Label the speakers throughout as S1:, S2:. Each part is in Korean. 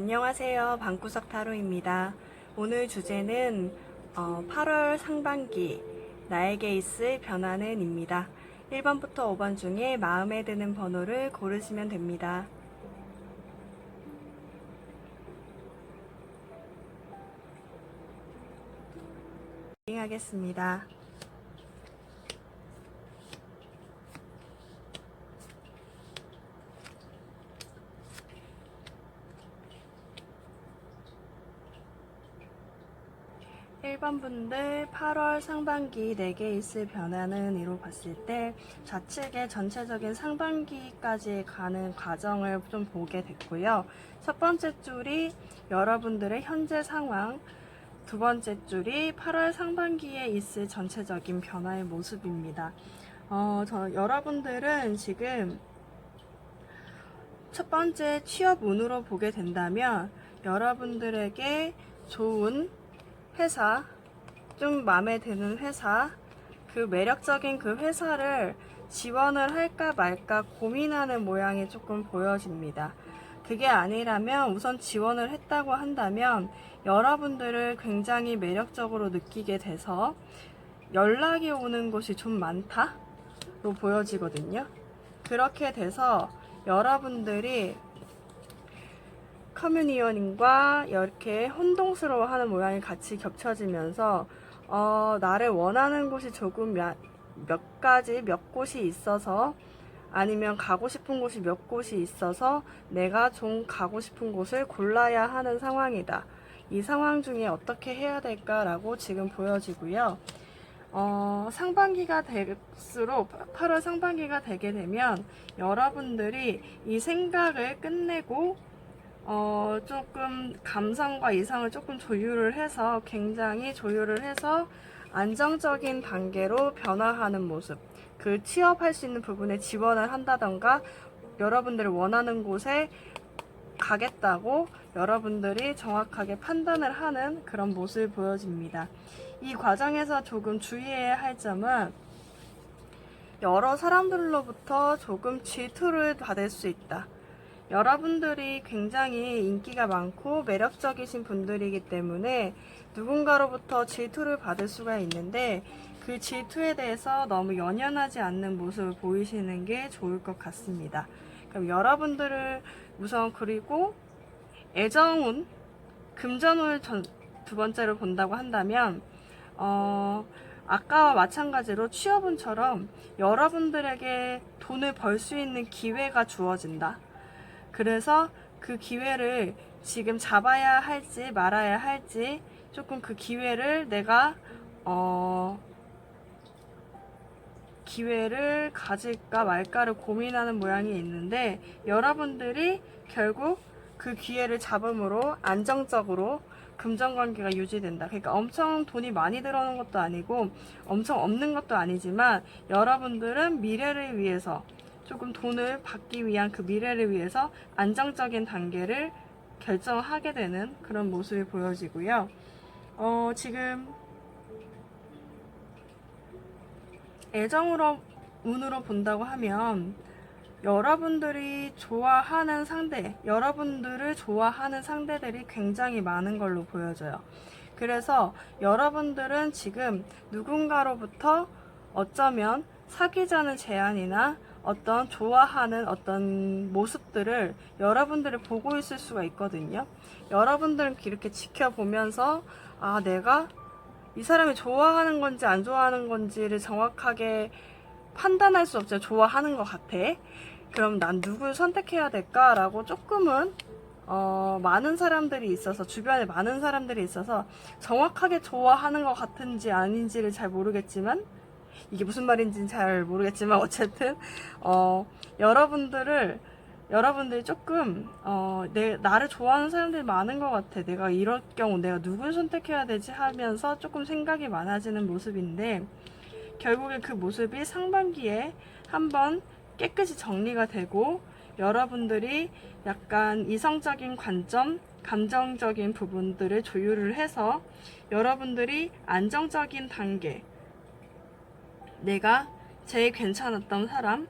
S1: 안녕하세요. 방구석 타로입니다. 오늘 주제는 8월 상반기 나에게 있을 변화는 입니다. 1번부터 5번 중에 마음에 드는 번호를 고르시면 됩니다. 하겠습니다. 1번 분들 8월 상반기 내게 있을 변화는 이로 봤을 때 좌측의 전체적인 상반기까지 가는 과정을 좀 보게 됐고요. 첫 번째 줄이 여러분들의 현재 상황, 두 번째 줄이 8월 상반기에 있을 전체적인 변화의 모습입니다. 여러분들은 지금 첫 번째 취업 운으로 보게 된다면 여러분들에게 좋은 회사, 좀 마음에 드는 회사, 그 매력적인 그 회사를 지원을 할까 말까 고민하는 모양이 조금 보여집니다. 그게 아니라면 우선 지원을 했다고 한다면 여러분들을 굉장히 매력적으로 느끼게 돼서 연락이 오는 곳이 좀 많다로 보여지거든요. 그렇게 돼서 여러분들이 커뮤니언과 이렇게 혼동스러워하는 모양이 같이 겹쳐지면서 나를 원하는 곳이 조금 몇 곳이 있어서 아니면 가고 싶은 곳이 몇 곳이 있어서 내가 좀 가고 싶은 곳을 골라야 하는 상황이다. 이 상황 중에 어떻게 해야 될까라고 지금 보여지고요. 상반기가 될수록 8월 상반기가 되게 되면 여러분들이 이 생각을 끝내고 조금 감성과 이성을 조금 굉장히 조율을 해서 안정적인 단계로 변화하는 모습. 그 취업할 수 있는 부분에 지원을 한다던가 여러분들이 원하는 곳에 가겠다고 여러분들이 정확하게 판단을 하는 그런 모습이 보여집니다. 이 과정에서 조금 주의해야 할 점은 여러 사람들로부터 조금 질투를 받을 수 있다. 여러분들이 굉장히 인기가 많고 매력적이신 분들이기 때문에 누군가로부터 질투를 받을 수가 있는데 그 질투에 대해서 너무 연연하지 않는 모습을 보이시는 게 좋을 것 같습니다. 그럼 여러분들을 우선 그리고 애정운, 금전운을 두 번째로 본다고 한다면 아까와 마찬가지로 취업운처럼 여러분들에게 돈을 벌 수 있는 기회가 주어진다. 그래서 그 기회를 지금 잡아야 할지 말아야 할지 조금 그 기회를 내가 기회를 가질까 말까를 고민하는 모양이 있는데 여러분들이 결국 그 기회를 잡음으로 안정적으로 금전관계가 유지된다. 그러니까 엄청 돈이 많이 들어오는 것도 아니고 엄청 없는 것도 아니지만 여러분들은 미래를 위해서 조금 돈을 받기 위한 그 미래를 위해서 안정적인 단계를 결정하게 되는 그런 모습이 보여지고요. 지금 애정으로 운으로 본다고 하면 여러분들이 좋아하는 상대, 여러분들을 좋아하는 상대들이 굉장히 많은 걸로 보여져요. 그래서 여러분들은 지금 누군가로부터 어쩌면 사귀자는 제안이나 어떤 좋아하는 어떤 모습들을 여러분들이 보고 있을 수가 있거든요. 여러분들은 이렇게 지켜보면서 내가 이 사람이 좋아하는 건지 안 좋아하는 건지를 정확하게 판단할 수 없죠. 좋아하는 것 같아. 그럼 난 누굴 선택해야 될까라고 조금은 많은 사람들이 있어서 주변에 많은 사람들이 있어서 정확하게 좋아하는 것 같은지 아닌지를 잘 모르겠지만 이게 무슨 말인지는 잘 모르겠지만 어쨌든 여러분들이 조금 나를 좋아하는 사람들이 많은 것 같아. 내가 이럴 경우 내가 누굴 선택해야 되지 하면서 조금 생각이 많아지는 모습인데 결국에 그 모습이 상반기에 한번 깨끗이 정리가 되고 여러분들이 약간 이성적인 관점, 감정적인 부분들을 조율을 해서 여러분들이 안정적인 단계, 내가 제일 괜찮았던 사람,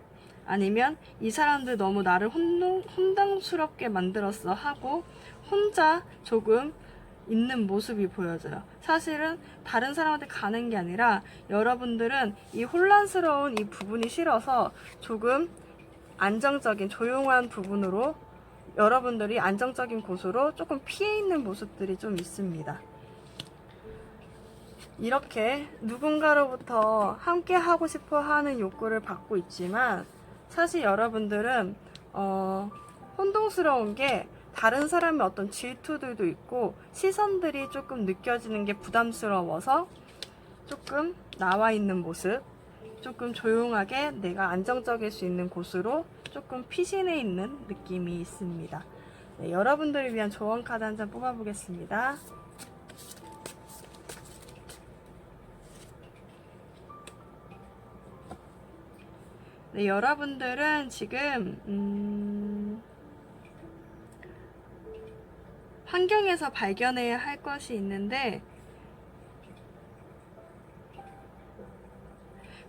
S1: 아니면 이 사람들 너무 나를 혼동스럽게 만들었어 하고 혼자 조금 있는 모습이 보여져요. 사실은 다른 사람한테 가는 게 아니라 여러분들은 이 혼란스러운 이 부분이 싫어서 조금 안정적인 조용한 부분으로 여러분들이 안정적인 곳으로 조금 피해 있는 모습들이 좀 있습니다. 이렇게 누군가로부터 함께 하고 싶어 하는 욕구를 받고 있지만 사실 여러분들은 혼동스러운 게 다른 사람의 어떤 질투들도 있고 시선들이 조금 느껴지는 게 부담스러워서 조금 나와 있는 모습, 조금 조용하게 내가 안정적일 수 있는 곳으로 조금 피신해 있는 느낌이 있습니다. 네, 여러분들을 위한 조언 카드 한 장 뽑아보겠습니다. 네, 여러분들은 지금 환경에서 발견해야 할 것이 있는데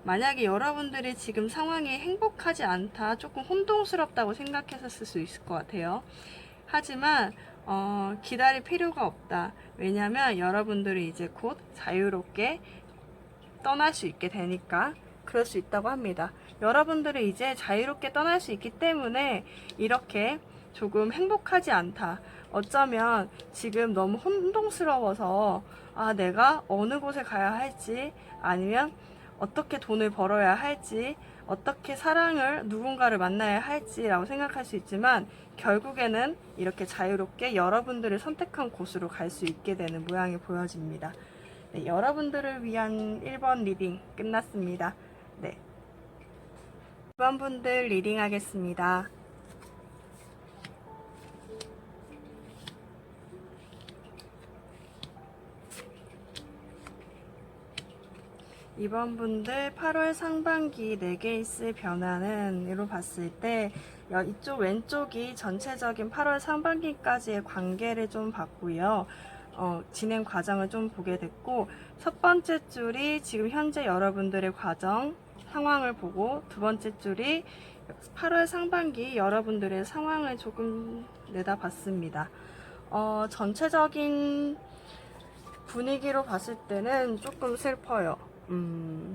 S1: 만약에 여러분들이 지금 상황이 행복하지 않다, 조금 혼동스럽다고 생각했었을 수 있을 것 같아요. 하지만 기다릴 필요가 없다. 왜냐면 여러분들이 이제 곧 자유롭게 떠날 수 있게 되니까 그럴 수 있다고 합니다. 여러분들이 이제 자유롭게 떠날 수 있기 때문에 이렇게 조금 행복하지 않다. 어쩌면 지금 너무 혼동스러워서 내가 어느 곳에 가야 할지 아니면 어떻게 돈을 벌어야 할지 어떻게 사랑을 누군가를 만나야 할지라고 생각할 수 있지만 결국에는 이렇게 자유롭게 여러분들을 선택한 곳으로 갈 수 있게 되는 모양이 보여집니다. 네, 여러분들을 위한 1번 리딩 끝났습니다. 네, 2번 분들 리딩 하겠습니다. 이번 분들 8월 상반기 4개 있을 변화는 이로 봤을 때 이쪽 왼쪽이 전체적인 8월 상반기까지의 관계를 좀 봤고요. 진행 과정을 좀 보게 됐고 첫 번째 줄이 지금 현재 여러분들의 과정 상황을 보고 두 번째 줄이 8월 상반기 여러분들의 상황을 조금 내다봤습니다. 전체적인 분위기로 봤을 때는 조금 슬퍼요.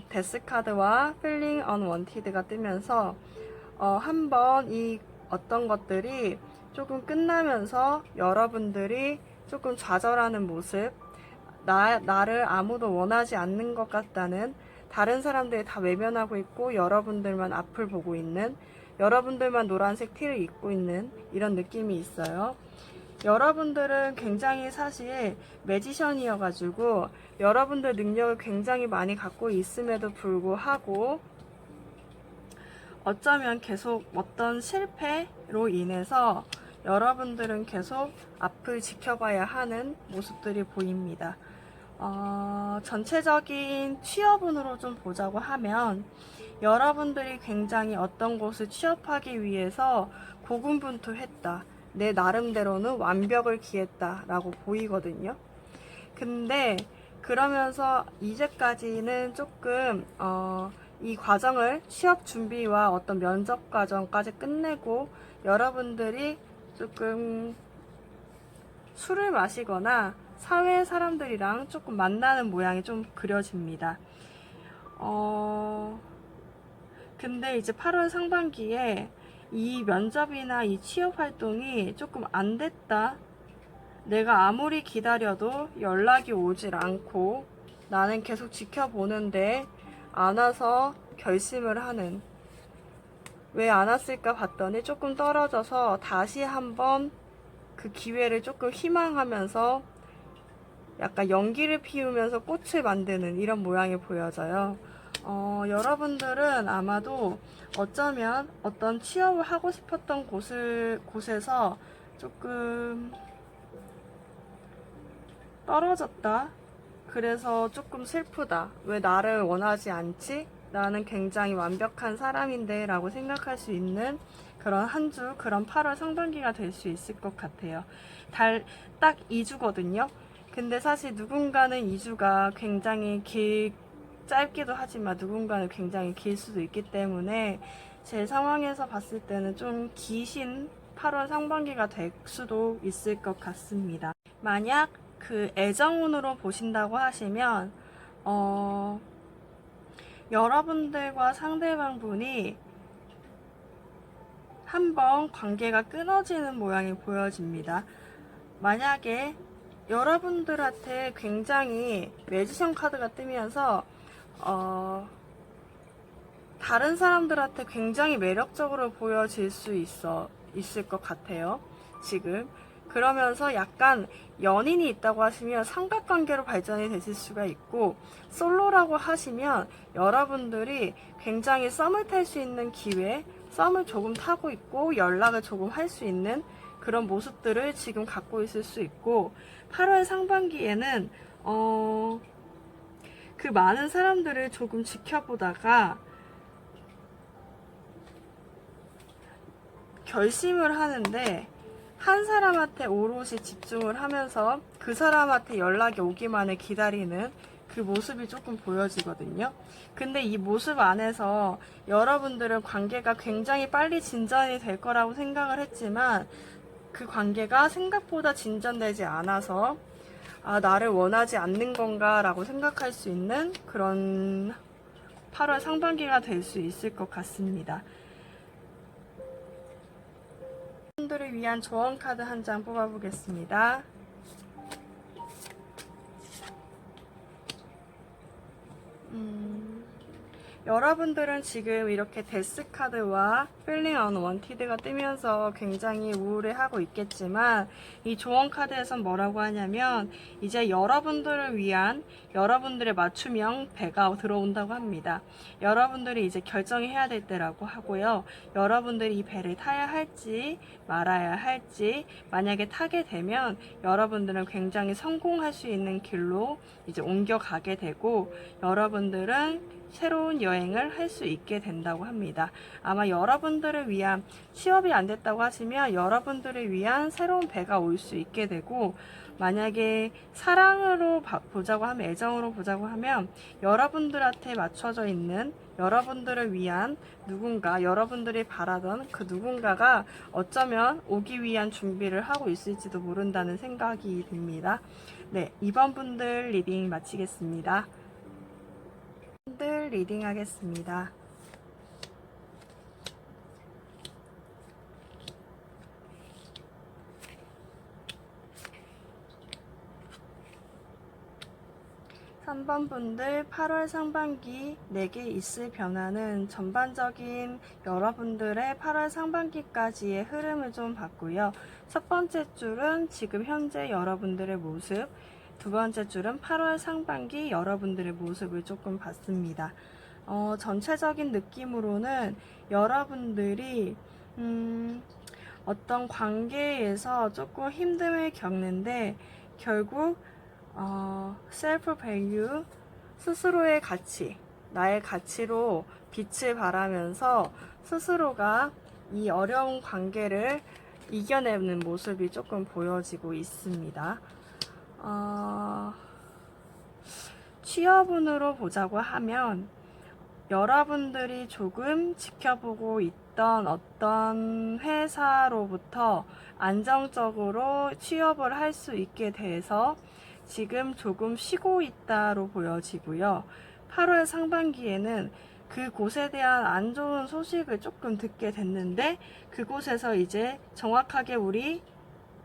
S1: 데스카드와 Feeling Unwanted가 뜨면서 한번 이 어떤 것들이 조금 끝나면서 여러분들이 조금 좌절하는 모습, 나를 아무도 원하지 않는 것 같다는, 다른 사람들이 다 외면하고 있고 여러분들만 앞을 보고 있는, 여러분들만 노란색 티를 입고 있는 이런 느낌이 있어요. 여러분들은 굉장히 사실 매지션이어가지고 여러분들 능력을 굉장히 많이 갖고 있음에도 불구하고 어쩌면 계속 어떤 실패로 인해서 여러분들은 계속 앞을 지켜봐야 하는 모습들이 보입니다. 전체적인 취업운으로 좀 보자고 하면 여러분들이 굉장히 어떤 곳을 취업하기 위해서 고군분투했다. 내 나름대로는 완벽을 기했다 라고 보이거든요. 근데 그러면서 이제까지는 조금 이 과정을 취업 준비와 어떤 면접 과정까지 끝내고 여러분들이 조금 술을 마시거나 사회 사람들이랑 조금 만나는 모양이 좀 그려집니다. 근데 이제 8월 상반기에 이 면접이나 이 취업 활동이 조금 안 됐다. 내가 아무리 기다려도 연락이 오질 않고 나는 계속 지켜보는데 안 와서 결심을 하는. 왜 안 왔을까 봤더니 조금 떨어져서 다시 한번 그 기회를 조금 희망하면서 약간 연기를 피우면서 꽃을 만드는 이런 모양이 보여져요. 여러분들은 아마도 어쩌면 어떤 취업을 하고 싶었던 곳에서 조금 떨어졌다. 그래서 조금 슬프다. 왜 나를 원하지 않지? 나는 굉장히 완벽한 사람인데 라고 생각할 수 있는 그런 한 주, 그런 8월 상반기가 될 수 있을 것 같아요. 딱 2주거든요. 근데 사실 누군가는 2주가 굉장히 짧기도 하지만 누군가는 굉장히 길 수도 있기 때문에 제 상황에서 봤을 때는 좀 기신 8월 상반기가 될 수도 있을 것 같습니다. 만약 그 애정운으로 보신다고 하시면 여러분들과 상대방분이 한번 관계가 끊어지는 모양이 보여집니다. 만약에 여러분들한테 굉장히 매지션 카드가 뜨면서 다른 사람들한테 굉장히 매력적으로 보여질 수 있을 것 같아요. 지금 그러면서 약간 연인이 있다고 하시면 삼각관계로 발전이 되실 수가 있고, 솔로라고 하시면 여러분들이 굉장히 썸을 탈 수 있는 기회, 썸을 조금 타고 있고 연락을 조금 할 수 있는 그런 모습들을 지금 갖고 있을 수 있고, 8월 상반기에는 그 많은 사람들을 조금 지켜보다가 결심을 하는데 한 사람한테 오롯이 집중을 하면서 그 사람한테 연락이 오기만을 기다리는 그 모습이 조금 보여지거든요. 근데 이 모습 안에서 여러분들은 관계가 굉장히 빨리 진전이 될 거라고 생각을 했지만 그 관계가 생각보다 진전되지 않아서 나를 원하지 않는 건가 라고 생각할 수 있는 그런 8월 상반기가 될 수 있을 것 같습니다. 분들을 위한 조언 카드 한 장 뽑아보겠습니다. 여러분들은 지금 이렇게 데스 카드와 Feeling Unwanted가 뜨면서 굉장히 우울해하고 있겠지만, 이 조언 카드에선 뭐라고 하냐면 이제 여러분들을 위한 여러분들의 맞춤형 배가 들어온다고 합니다. 여러분들이 이제 결정해야 될 때라고 하고요. 여러분들이 이 배를 타야 할지 말아야 할지, 만약에 타게 되면 여러분들은 굉장히 성공할 수 있는 길로 이제 옮겨가게 되고, 여러분들은 새로운 여행을 할 수 있게 된다고 합니다. 아마 여러분들을 위한, 취업이 안 됐다고 하시면 여러분들을 위한 새로운 배가 올 수 있게 되고, 만약에 사랑으로 보자고 하면, 애정으로 보자고 하면 여러분들한테 맞춰져 있는 여러분들을 위한 누군가, 여러분들이 바라던 그 누군가가 어쩌면 오기 위한 준비를 하고 있을지도 모른다는 생각이 듭니다. 네, 2번 분들 리딩 마치겠습니다. 분들 리딩 하겠습니다. (3번) 분들 8월 상반기 내게 있을 변화는 전반적인 여러분들의 8월 상반기까지의 흐름을 좀 봤고요. 첫 번째 줄은 지금 현재 여러분들의 모습, 두 번째 줄은 8월 상반기 여러분들의 모습을 조금 봤습니다. 전체적인 느낌으로는 여러분들이 어떤 관계에서 조금 힘듦을 겪는데, 결국 셀프 밸류, 스스로의 가치, 나의 가치로 빛을 발하면서 스스로가 이 어려운 관계를 이겨내는 모습이 조금 보여지고 있습니다. 취업운으로 보자고 하면 여러분들이 조금 지켜보고 있던 어떤 회사로부터 안정적으로 취업을 할 수 있게 돼서 지금 조금 쉬고 있다로 보여지고요. 8월 상반기에는 그곳에 대한 안 좋은 소식을 조금 듣게 됐는데, 그곳에서 이제 정확하게 우리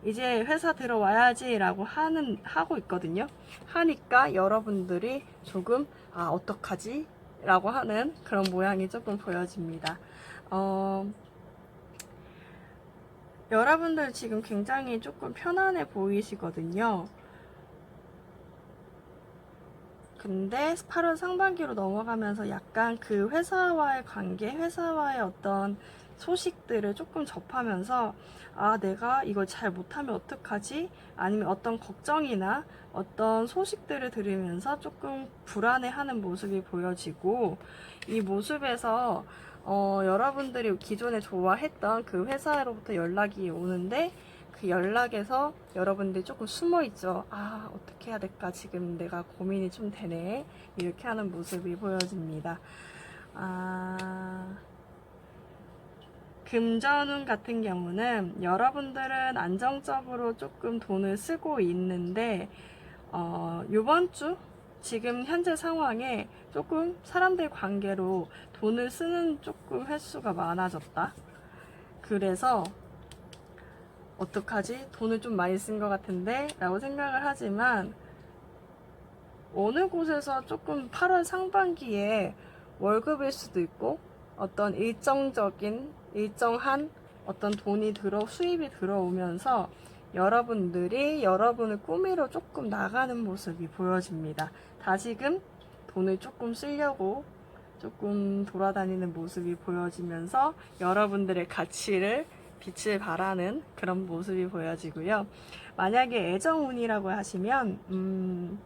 S1: 이제 회사 들어와야지 라고 하고 있거든요. 하니까 여러분들이 조금 어떡하지? 라고 하는 그런 모양이 조금 보여집니다. 여러분들 지금 굉장히 조금 편안해 보이시거든요. 근데 8월 상반기로 넘어가면서 약간 그 회사와의 관계, 회사와의 어떤 소식들을 조금 접하면서 내가 이걸 잘 못하면 어떡하지? 아니면 어떤 걱정이나 어떤 소식들을 들으면서 조금 불안해하는 모습이 보여지고, 이 모습에서 여러분들이 기존에 좋아했던 그 회사로부터 연락이 오는데, 그 연락에서 여러분들이 조금 숨어있죠. 어떻게 해야 될까? 지금 내가 고민이 좀 되네. 이렇게 하는 모습이 보여집니다. 금전운 같은 경우는 여러분들은 안정적으로 조금 돈을 쓰고 있는데 요번 주 지금 현재 상황에 조금 사람들 관계로 돈을 쓰는 조금 횟수가 많아졌다. 그래서 어떡하지? 돈을 좀 많이 쓴 것 같은데? 라고 생각을 하지만 어느 곳에서 조금 8월 상반기에 월급일 수도 있고 어떤 일정한 어떤 돈이 수입이 들어오면서 여러분들이 여러분의 꾸미러 조금 나가는 모습이 보여집니다. 다시금 돈을 조금 쓰려고 조금 돌아다니는 모습이 보여지면서 여러분들의 가치를 빛을 발하는 그런 모습이 보여지고요. 만약에 애정운이라고 하시면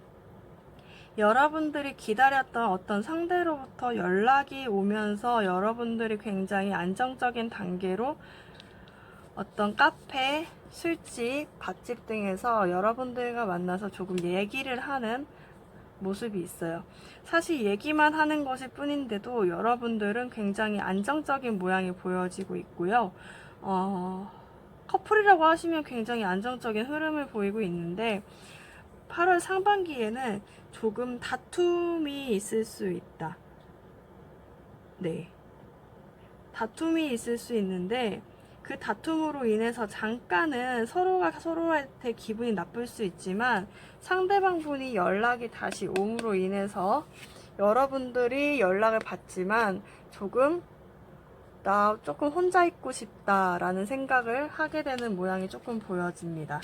S1: 여러분들이 기다렸던 어떤 상대로부터 연락이 오면서 여러분들이 굉장히 안정적인 단계로 어떤 카페, 술집, 밥집 등에서 여러분들과 만나서 조금 얘기를 하는 모습이 있어요. 사실 얘기만 하는 것일 뿐인데도 여러분들은 굉장히 안정적인 모양이 보여지고 있고요. 커플이라고 하시면 굉장히 안정적인 흐름을 보이고 있는데 8월 상반기에는 조금 다툼이 있을 수 있다. 네. 다툼이 있을 수 있는데 그 다툼으로 인해서 잠깐은 서로가 서로한테 기분이 나쁠 수 있지만 상대방 분이 연락이 다시 옴으로 인해서 여러분들이 연락을 받지만 나 조금 혼자 있고 싶다라는 생각을 하게 되는 모양이 조금 보여집니다.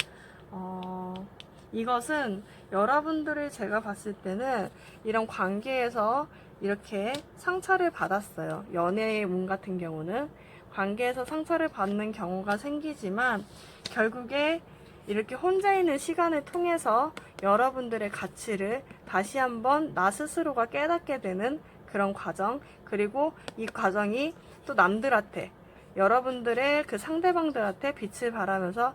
S1: 이것은 여러분들이 제가 봤을 때는 이런 관계에서 이렇게 상처를 받았어요. 연애의 운 같은 경우는 관계에서 상처를 받는 경우가 생기지만 결국에 이렇게 혼자 있는 시간을 통해서 여러분들의 가치를 다시 한번 나 스스로가 깨닫게 되는 그런 과정, 그리고 이 과정이 또 남들한테, 여러분들의 그 상대방들한테 빛을 발하면서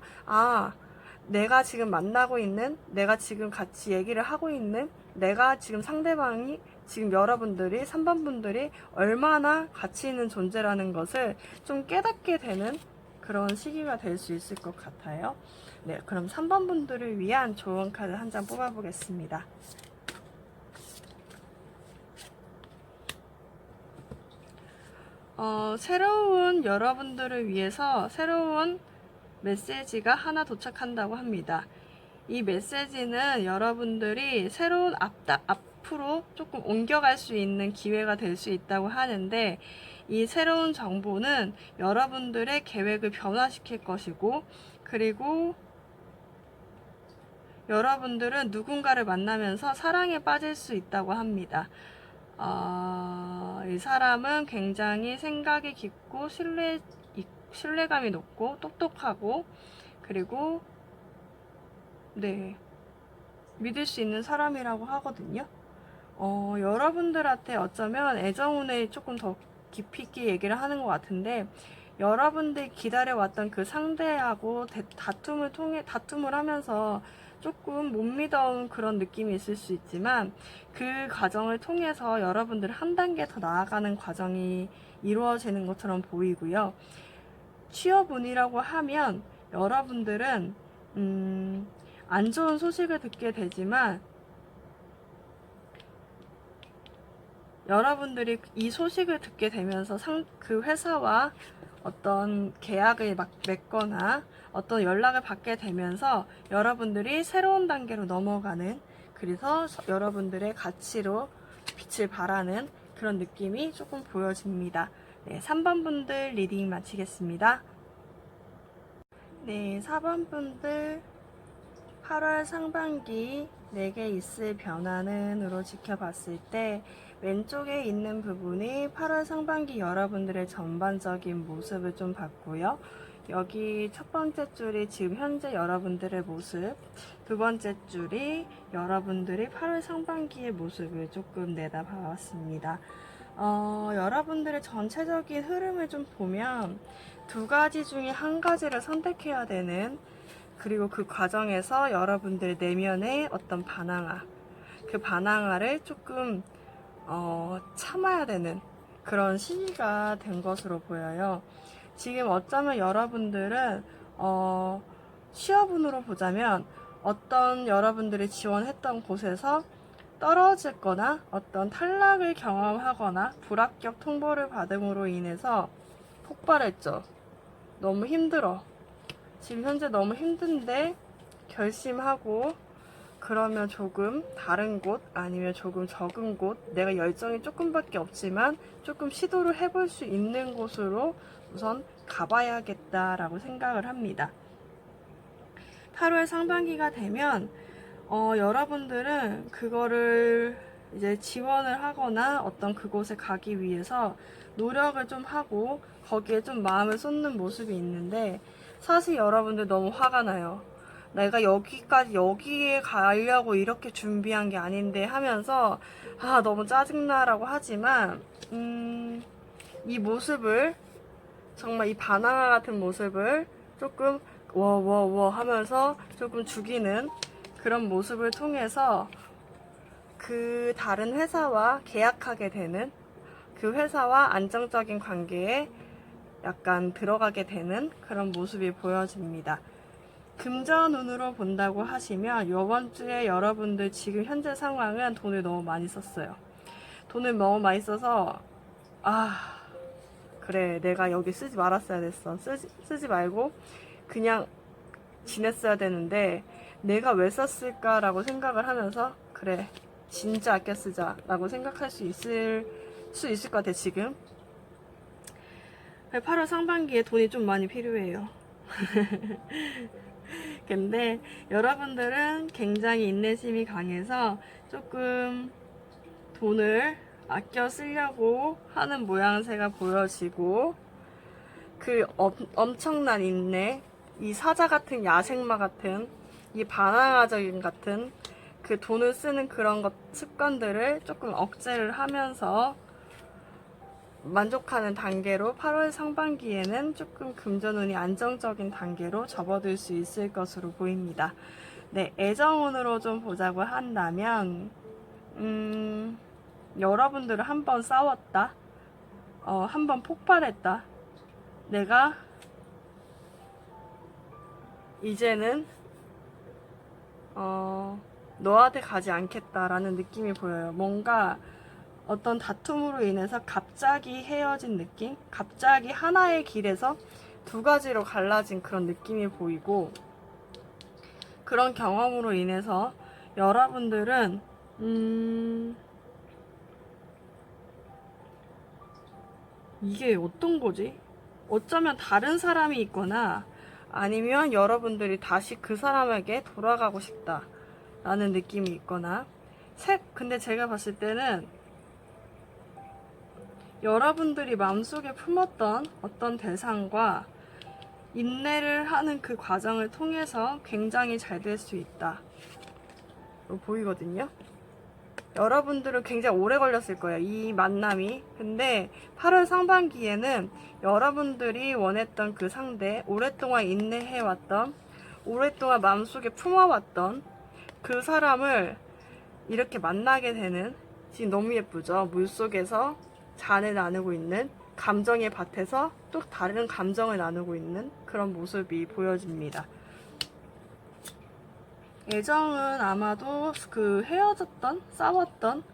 S1: 내가 지금 만나고 있는, 내가 지금 같이 얘기를 하고 있는, 내가 지금 상대방이, 지금 여러분들이, 3번분들이 얼마나 가치 있는 존재라는 것을 좀 깨닫게 되는 그런 시기가 될 수 있을 것 같아요. 네, 그럼 3번분들을 위한 좋은 카드 한 장 뽑아보겠습니다. 새로운 여러분들을 위해서 새로운 메시지가 하나 도착한다고 합니다. 이 메시지는 여러분들이 새로운 앞으로 조금 옮겨갈 수 있는 기회가 될 수 있다고 하는데 이 새로운 정보는 여러분들의 계획을 변화시킬 것이고 그리고 여러분들은 누군가를 만나면서 사랑에 빠질 수 있다고 합니다. 이 사람은 굉장히 생각이 깊고 신뢰감이 높고 똑똑하고 그리고 믿을 수 있는 사람이라고 하거든요. 여러분들한테 어쩌면 애정운을 조금 더 깊이 있게 얘기를 하는 것 같은데 여러분들이 기다려왔던 그 상대하고 다툼을 하면서 조금 못 믿어온 그런 느낌이 있을 수 있지만 그 과정을 통해서 여러분들 한 단계 더 나아가는 과정이 이루어지는 것처럼 보이고요. 취업운이라고 하면 여러분들은 안 좋은 소식을 듣게 되지만 여러분들이 이 소식을 듣게 되면서 그 회사와 어떤 계약을 맺거나 어떤 연락을 받게 되면서 여러분들이 새로운 단계로 넘어가는, 그래서 여러분들의 가치로 빛을 발하는 그런 느낌이 조금 보여집니다. 네, 3번 분들 리딩 마치겠습니다. 네, 4번 분들 8월 상반기 내게 있을 변화는으로 지켜봤을 때 왼쪽에 있는 부분이 8월 상반기 여러분들의 전반적인 모습을 좀 봤고요. 여기 첫 번째 줄이 지금 현재 여러분들의 모습, 두 번째 줄이 여러분들이 8월 상반기의 모습을 조금 내다봤습니다. 여러분들의 전체적인 흐름을 좀 보면 두 가지 중에 한 가지를 선택해야 되는, 그리고 그 과정에서 여러분들 내면의 어떤 그 반항아를 조금 참아야 되는 그런 시기가 된 것으로 보여요. 지금 어쩌면 여러분들은 취업운으로 보자면 어떤 여러분들이 지원했던 곳에서 떨어질 거나 어떤 탈락을 경험하거나 불합격 통보를 받음으로 인해서 폭발했죠. 너무 힘들어. 지금 현재 너무 힘든데 결심하고 그러면 조금 다른 곳 아니면 조금 적은 곳, 내가 열정이 조금밖에 없지만 조금 시도를 해볼 수 있는 곳으로 우선 가봐야겠다라고 생각을 합니다. 8월 상반기가 되면 여러분들은 그거를 이제 지원을 하거나 어떤 그곳에 가기 위해서 노력을 좀 하고 거기에 좀 마음을 쏟는 모습이 있는데, 사실 여러분들 너무 화가 나요. 내가 여기에 가려고 이렇게 준비한 게 아닌데 하면서 너무 짜증나라고 하지만 이 모습을, 정말 이 바나나 같은 모습을 조금 워워워 하면서 조금 죽이는 그런 모습을 통해서 그 다른 회사와 계약하게 되는, 그 회사와 안정적인 관계에 약간 들어가게 되는 그런 모습이 보여집니다. 금전운으로 본다고 하시면 이번 주에 여러분들 지금 현재 상황은 돈을 너무 많이 썼어요. 돈을 너무 많이 써서 그래, 내가 여기 쓰지 말았어야 됐어. 쓰지 말고 그냥 지냈어야 되는데 내가 왜 썼을까라고 생각을 하면서 그래, 진짜 아껴 쓰자 라고 생각할 수 있을 것 같아. 지금 8월 상반기에 돈이 좀 많이 필요해요. 근데 여러분들은 굉장히 인내심이 강해서 조금 돈을 아껴 쓰려고 하는 모양새가 보여지고, 그 엄청난 인내, 이 사자 같은 야생마 같은 이 바나나적인 같은 그 돈을 쓰는 그런 습관들을 조금 억제를 하면서 만족하는 단계로 8월 상반기에는 조금 금전운이 안정적인 단계로 접어들 수 있을 것으로 보입니다. 네, 애정운으로 좀 보자고 한다면 여러분들은 한번 싸웠다, 한번 폭발했다, 내가 이제는 너한테 가지 않겠다라는 느낌이 보여요. 뭔가 어떤 다툼으로 인해서 갑자기 헤어진 느낌? 갑자기 하나의 길에서 두 가지로 갈라진 그런 느낌이 보이고, 그런 경험으로 인해서 여러분들은 이게 어떤 거지? 어쩌면 다른 사람이 있거나 아니면 여러분들이 다시 그 사람에게 돌아가고 싶다 라는 느낌이 있거나, 근데 제가 봤을 때는 여러분들이 마음속에 품었던 어떤 대상과 인내를 하는 그 과정을 통해서 굉장히 잘 될 수 있다 보이거든요. 여러분들은 굉장히 오래 걸렸을 거예요, 이 만남이. 근데 8월 상반기에는 여러분들이 원했던 그 상대, 오랫동안 인내해왔던, 오랫동안 마음속에 품어왔던 그 사람을 이렇게 만나게 되는, 지금 너무 예쁘죠? 물속에서 잔을 나누고 있는, 감정의 밭에서 또 다른 감정을 나누고 있는 그런 모습이 보여집니다. 애정은 아마도 그 헤어졌던, 싸웠던,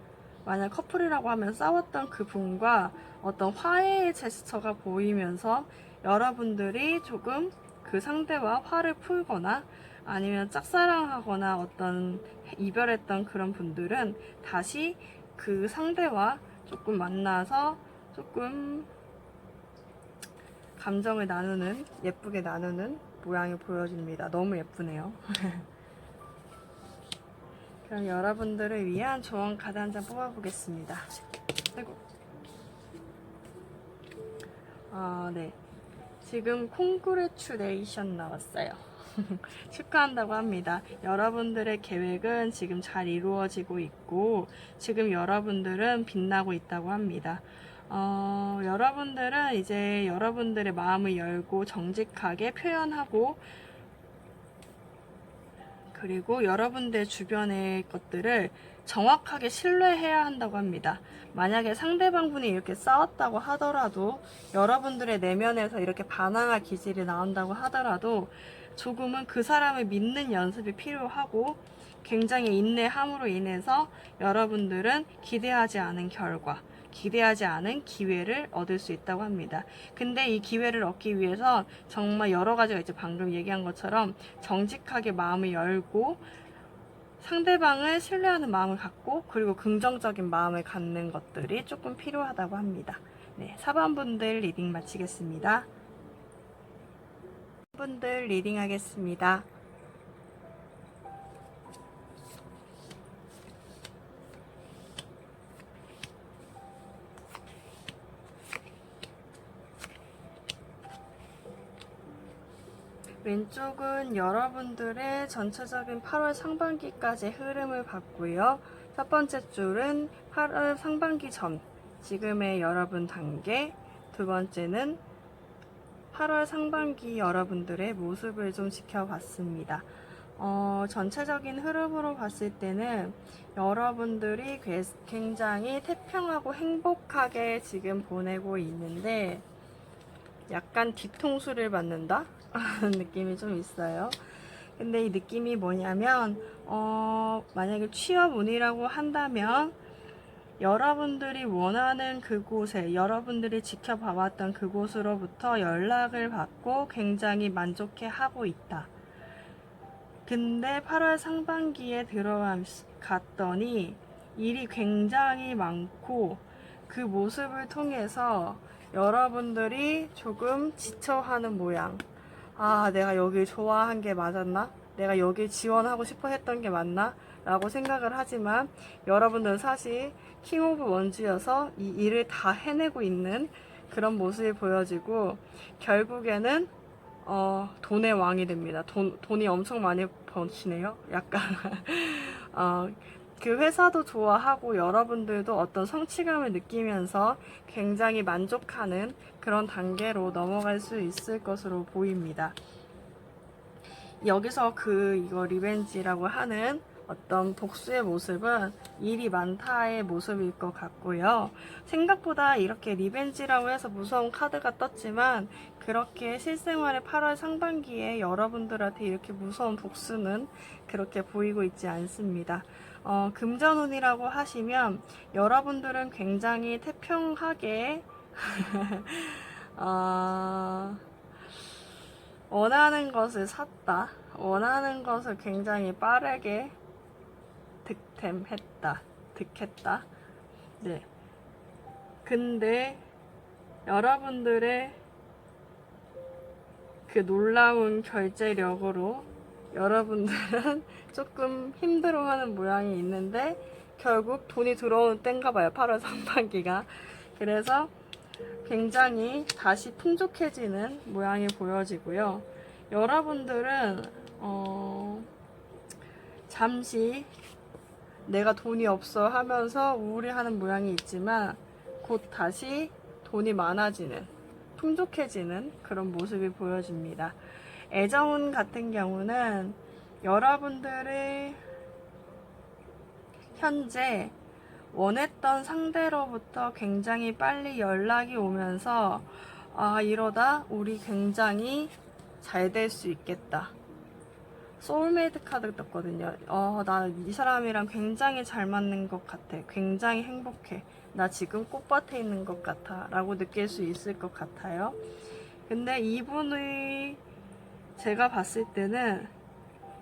S1: 만약 커플이라고 하면 싸웠던 그 분과 어떤 화해의 제스처가 보이면서 여러분들이 조금 그 상대와 화를 풀거나 아니면 짝사랑하거나 어떤 이별했던 그런 분들은 다시 그 상대와 조금 만나서 조금 감정을 나누는, 예쁘게 나누는 모양이 보여집니다. 너무 예쁘네요. 그럼 여러분들을 위한 조언 카드 한 장 뽑아보겠습니다. 아이고. 네. 지금 콩그레츄레이션 나왔어요. 축하한다고 합니다. 여러분들의 계획은 지금 잘 이루어지고 있고, 지금 여러분들은 빛나고 있다고 합니다. 여러분들은 이제 여러분들의 마음을 열고 정직하게 표현하고 그리고 여러분들 주변의 것들을 정확하게 신뢰해야 한다고 합니다. 만약에 상대방분이 이렇게 싸웠다고 하더라도, 여러분들의 내면에서 이렇게 반항할 기질이 나온다고 하더라도 조금은 그 사람을 믿는 연습이 필요하고, 굉장히 인내함으로 인해서 여러분들은 기대하지 않은 결과, 기대하지 않은 기회를 얻을 수 있다고 합니다. 근데 이 기회를 얻기 위해서 정말 여러 가지가 이제 방금 얘기한 것처럼 정직하게 마음을 열고 상대방을 신뢰하는 마음을 갖고, 그리고 긍정적인 마음을 갖는 것들이 조금 필요하다고 합니다. 네, 4번분들 리딩 마치겠습니다. 분들 리딩 하겠습니다. 왼쪽은 여러분들의 전체적인 8월 상반기까지 흐름을 봤고요. 첫 번째 줄은 8월 상반기 전, 지금의 여러분 단계, 두 번째는 8월 상반기 여러분들의 모습을 좀 지켜봤습니다. 전체적인 흐름으로 봤을 때는 여러분들이 굉장히 태평하고 행복하게 지금 보내고 있는데, 약간 뒤통수를 받는다? 하는 느낌이 좀 있어요. 근데 이 느낌이 뭐냐면, 만약에 취업운이라고 한다면, 여러분들이 원하는 그곳에, 여러분들이 지켜봐왔던 그곳으로부터 연락을 받고 굉장히 만족해 하고 있다. 근데 8월 상반기에 들어갔더니 일이 굉장히 많고, 그 모습을 통해서 여러분들이 조금 지쳐하는 모양. 아, 내가 여길 좋아한 게 맞았나? 내가 여길 지원하고 싶어 했던 게 맞나? 라고 생각을 하지만, 여러분들은 사실 킹 오브 원즈여서 이 일을 다 해내고 있는 그런 모습이 보여지고, 결국에는 돈의 왕이 됩니다. 돈이 엄청 많이 버시네요. 약간 그 회사도 좋아하고 여러분들도 어떤 성취감을 느끼면서 굉장히 만족하는 그런 단계로 넘어갈 수 있을 것으로 보입니다. 여기서 이거 리벤지라고 하는 어떤 복수의 모습은 일이 많다의 모습일 것 같고요. 생각보다 이렇게 리벤지라고 해서 무서운 카드가 떴지만, 그렇게 실생활의 8월 상반기에 여러분들한테 이렇게 무서운 복수는 그렇게 보이고 있지 않습니다. 금전운이라고 하시면 여러분들은 굉장히 태평하게 원하는 것을 샀다. 원하는 것을 굉장히 빠르게 득했다. 네. 근데 여러분들의 그 놀라운 결제력으로 여러분들은 조금 힘들어하는 모양이 있는데, 결국 돈이 들어오는 때인가 봐요, 8월 상반기가. 그래서 굉장히 다시 풍족해지는 모양이 보여지고요. 여러분들은 잠시 내가 돈이 없어 하면서 우울해하는 모양이 있지만, 곧 다시 돈이 많아지는, 풍족해지는 그런 모습이 보여집니다. 애정운 같은 경우는 여러분들의 현재 원했던 상대로부터 굉장히 빨리 연락이 오면서, 아, 이러다 우리 굉장히 잘 될 수 있겠다. 소울메이트 카드 떴거든요. 나 이 사람이랑 굉장히 잘 맞는 것 같아. 굉장히 행복해. 나 지금 꽃밭에 있는 것 같아. 라고 느낄 수 있을 것 같아요. 근데 이분의, 제가 봤을 때는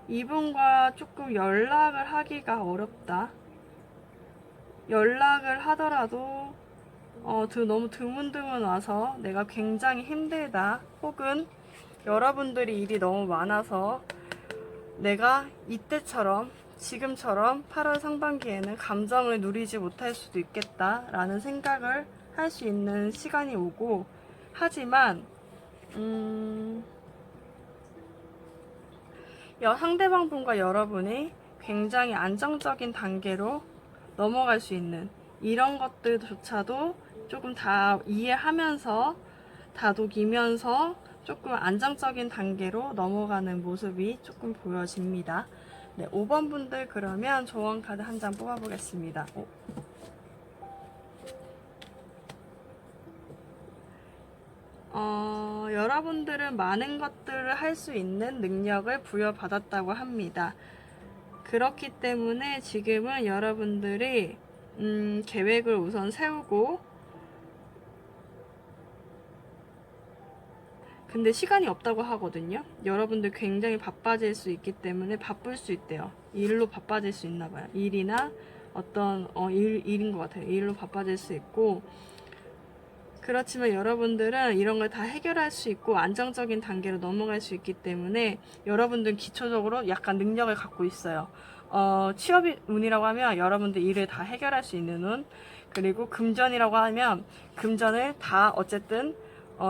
S1: 이분과 조금 연락을 하기가 어렵다. 연락을 하더라도 너무 드문드문 와서 내가 굉장히 힘들다. 혹은 여러분들이 일이 너무 많아서 내가 이때처럼, 지금처럼 8월 상반기에는 감정을 누리지 못할 수도 있겠다 라는 생각을 할 수 있는 시간이 오고, 하지만 상대방 분과 여러분이 굉장히 안정적인 단계로 넘어갈 수 있는 이런 것들조차도 조금 다 이해하면서 다독이면서 조금 안정적인 단계로 넘어가는 모습이 조금 보여집니다. 네, 5번 분들 그러면 조언 카드 한 장 뽑아보겠습니다. 여러분들은 많은 것들을 할 수 있는 능력을 부여받았다고 합니다. 그렇기 때문에 지금은 여러분들이 계획을 우선 세우고, 근데 시간이 없다고 하거든요. 여러분들 굉장히 바빠질 수 있기 때문에 바쁠 수 있대요. 일로 바빠질 수 있나 봐요. 일이나 어떤 일인 것 같아요. 일로 바빠질 수 있고, 그렇지만 여러분들은 이런 걸 다 해결할 수 있고 안정적인 단계로 넘어갈 수 있기 때문에 여러분들은 기초적으로 약간 능력을 갖고 있어요. 취업 운이라고 하면 여러분들 일을 다 해결할 수 있는 운, 그리고 금전이라고 하면 금전을 다 어쨌든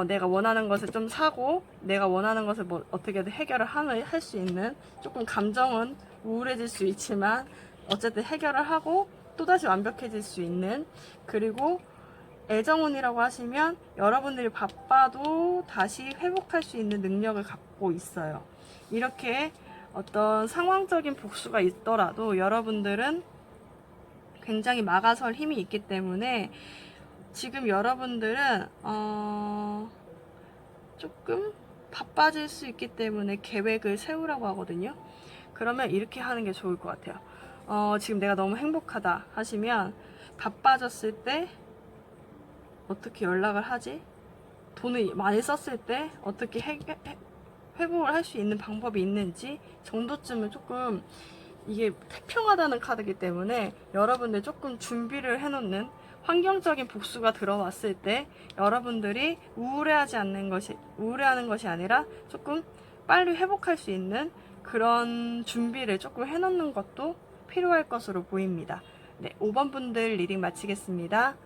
S1: 내가 원하는 것을 좀 사고 내가 원하는 것을 뭐 어떻게든 해결을 할 수 있는, 조금 감정은 우울해질 수 있지만 어쨌든 해결을 하고 또다시 완벽해질 수 있는, 그리고 애정운이라고 하시면 여러분들이 바빠도 다시 회복할 수 있는 능력을 갖고 있어요. 이렇게 어떤 상황적인 복수가 있더라도 여러분들은 굉장히 막아설 힘이 있기 때문에 지금 여러분들은 조금 바빠질 수 있기 때문에 계획을 세우라고 하거든요. 그러면 이렇게 하는 게 좋을 것 같아요. 지금 내가 너무 행복하다 하시면 바빠졌을 때 어떻게 연락을 하지? 돈을 많이 썼을 때 어떻게 회복을 할 수 있는 방법이 있는지 정도쯤은 조금, 이게 태평하다는 카드이기 때문에 여러분들 조금 준비를 해놓는, 환경적인 복수가 들어왔을 때 여러분들이 우울해하는 것이 아니라 조금 빨리 회복할 수 있는 그런 준비를 조금 해놓는 것도 필요할 것으로 보입니다. 네, 5번 분들 리딩 마치겠습니다.